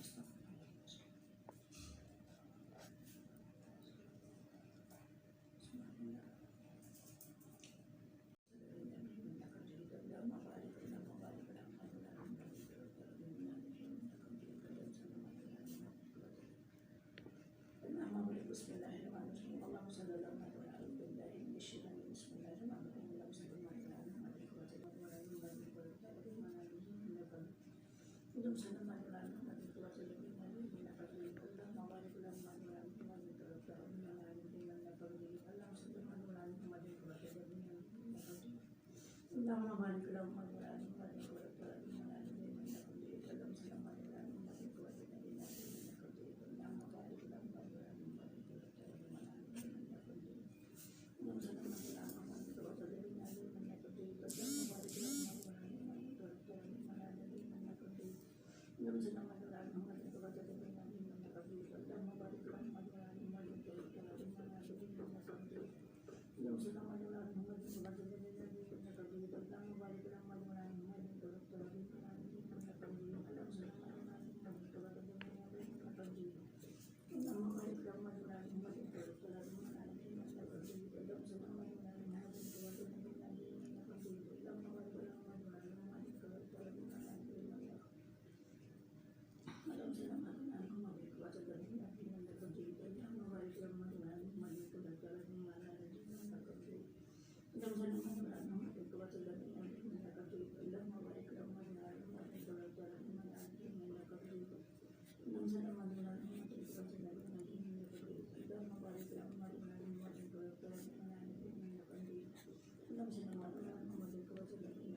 Bismillahirrahmanirrahim. Allahumma salli ala Muhammad wa ala ali Muhammad. Bismillahirrahmanirrahim. Allahumma salli ala Muhammad wa ala ali Muhammad. Allahumma salli ala Muhammad wa ala ali Muhammad. Allahumma barik ala Muhammad wa ala ali Muhammad. Allahumma salli ala Muhammad wa ala ali Muhammad. Allahumma barik ala Muhammad wa ala ali Muhammad.